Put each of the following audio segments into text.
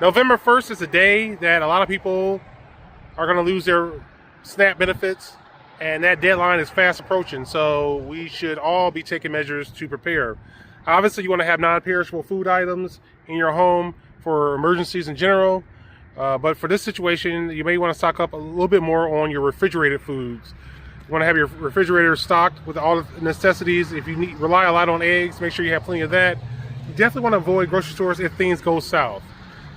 November 1st is a day that a lot of people are going to lose their SNAP benefits, and that deadline is fast approaching. So we should all be taking measures to prepare. Obviously, you want to have non-perishable food items in your home for emergencies in general. But for this situation, you may want to stock up a little bit more on your refrigerated foods. You want to have your refrigerator stocked with all the necessities. If you rely a lot on eggs, make sure you have plenty of that. You definitely want to avoid grocery stores if things go south.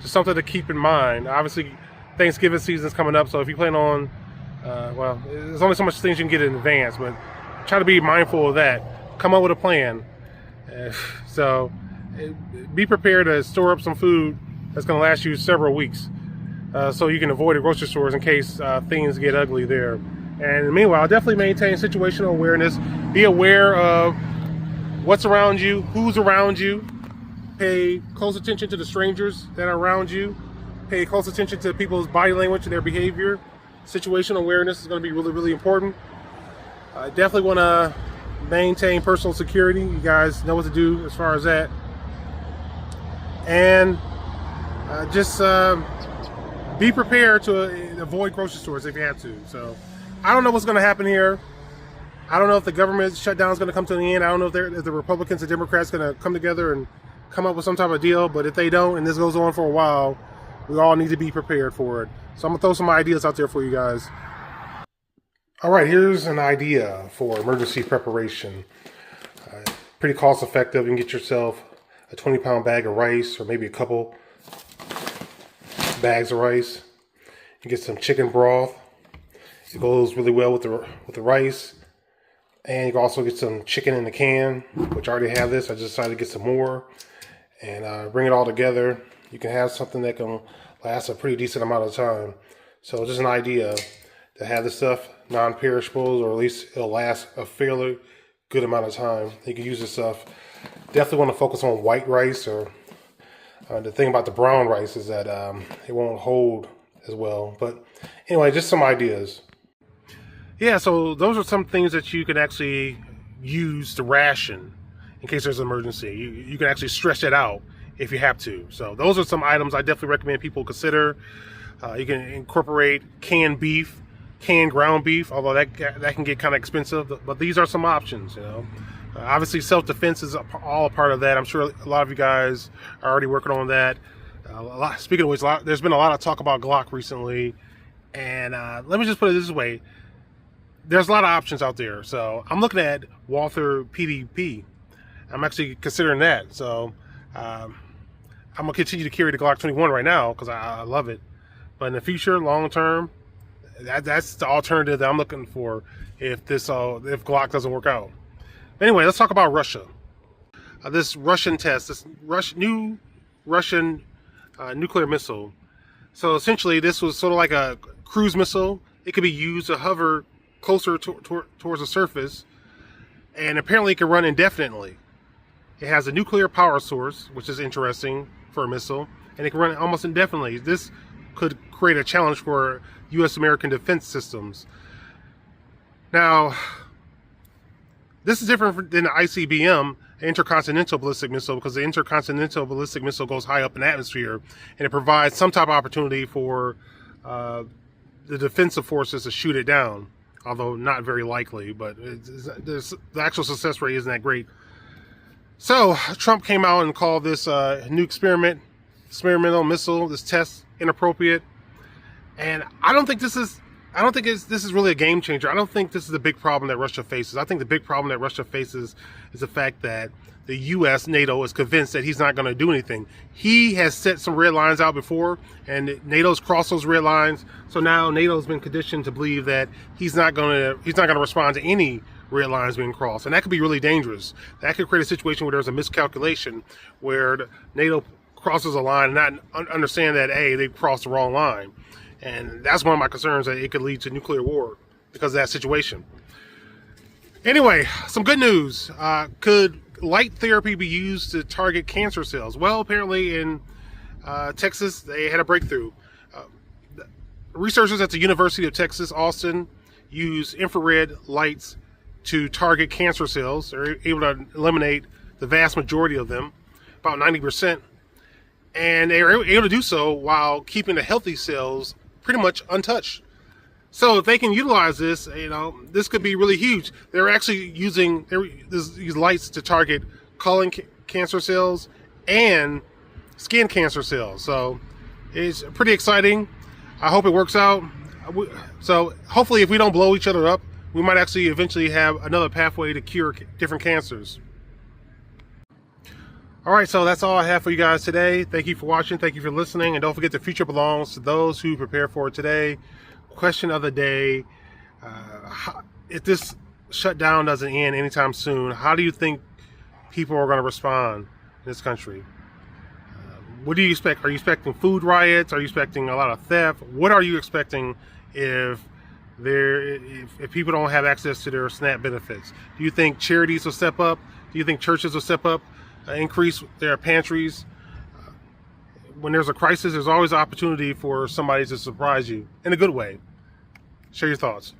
Just something to keep in mind. Obviously, Thanksgiving season is coming up, so if you plan on, well, there's only so much things you can get in advance, but try to be mindful of that. Come up with a plan. So be prepared to store up some food that's going to last you several weeks, so you can avoid the grocery stores in case things get ugly there. And meanwhile, definitely maintain situational awareness. Be aware of what's around you, who's around you. Pay close attention to the strangers that are around you. Pay close attention to people's body language and their behavior. Situational awareness is going to be really, really important. I definitely want to maintain personal security. You guys know what to do as far as that. And just be prepared to avoid grocery stores if you have to. So I don't know what's going to happen here. I don't know if the government shutdown is going to come to an end. I don't know if the Republicans and Democrats are going to come together and come up with some type of deal. But if they don't, and this goes on for a while, we all need to be prepared for it. So I'm going to throw some ideas out there for you guys. All right, here's an idea for emergency preparation. Pretty cost effective. You can get yourself a 20-pound bag of rice, or maybe a couple bags of rice. You get some chicken broth. It goes really well with the rice. And you can also get some chicken in the can, which I already have this. I just decided to get some more and bring it all together. You can have something that can last a pretty decent amount of time. So just an idea to have this stuff non-perishables, or at least it'll last a fairly good amount of time. You can use this stuff. Definitely want to focus on white rice, or the thing about the brown rice is that it won't hold as well. But anyway, just some ideas. Yeah, so those are some things that you can actually use to ration in case there's an emergency. You can actually stretch that out if you have to. So those are some items I definitely recommend people consider. You can incorporate canned beef, canned ground beef, although that can get kind of expensive. But these are some options, you know. Obviously, self-defense is all a part of that. I'm sure a lot of you guys are already working on that. Speaking of which, there's been a lot of talk about Glock recently. And let me just put it this way. There's a lot of options out there. So I'm looking at Walther PDP. I'm actually considering that. So I'm going to continue to carry the Glock 21 right now because I love it. But in the future, long term, that's the alternative that I'm looking for if Glock doesn't work out. Anyway, let's talk about Russia. This Russian test, this new Russian nuclear missile. So essentially, this was sort of like a cruise missile. It could be used to hover closer towards the surface, and apparently it can run indefinitely. It has a nuclear power source, which is interesting for a missile, and it can run almost indefinitely. This could create a challenge for U.S. American defense systems. Now, this is different than the ICBM, intercontinental ballistic missile, because the intercontinental ballistic missile goes high up in the atmosphere, and it provides some type of opportunity for the defensive forces to shoot it down, although not very likely, but the actual success rate isn't that great. So Trump came out and called this new experimental missile, this test, inappropriate. And I don't think this is really a game changer. I don't think this is the big problem that Russia faces. I think the big problem that Russia faces is the fact that the U.S., NATO, is convinced that he's not going to do anything. He has set some red lines out before, and NATO's crossed those red lines. So now NATO's been conditioned to believe that he's not going to respond to any red lines being crossed, and that could be really dangerous. That could create a situation where there's a miscalculation, where NATO crosses a line and not understand that they've crossed the wrong line. And that's one of my concerns, that it could lead to nuclear war because of that situation. Anyway, some good news. Could light therapy be used to target cancer cells? Well, apparently in Texas, they had a breakthrough. Researchers at the University of Texas, Austin, use infrared lights to target cancer cells. They're able to eliminate the vast majority of them, about 90%. and they were able to do so while keeping the healthy cells pretty much untouched. So if they can utilize this, this could be really huge. They're actually using these lights to target colon cancer cells and skin cancer cells. So it's pretty exciting. I hope it works out. So hopefully if we don't blow each other up, we might actually eventually have another pathway to cure different cancers. All right, so that's all I have for you guys today. Thank you for watching. Thank you for listening. And don't forget, the future belongs to those who prepare for it today. Question of the day: if this shutdown doesn't end anytime soon, how do you think people are going to respond in this country? What do you expect? Are you expecting food riots? Are you expecting a lot of theft? What are you expecting if people don't have access to their SNAP benefits? Do you think charities will step up? Do you think churches will step up, increase their pantries? When there's a crisis, there's always an opportunity for somebody to surprise you in a good way. Share your thoughts.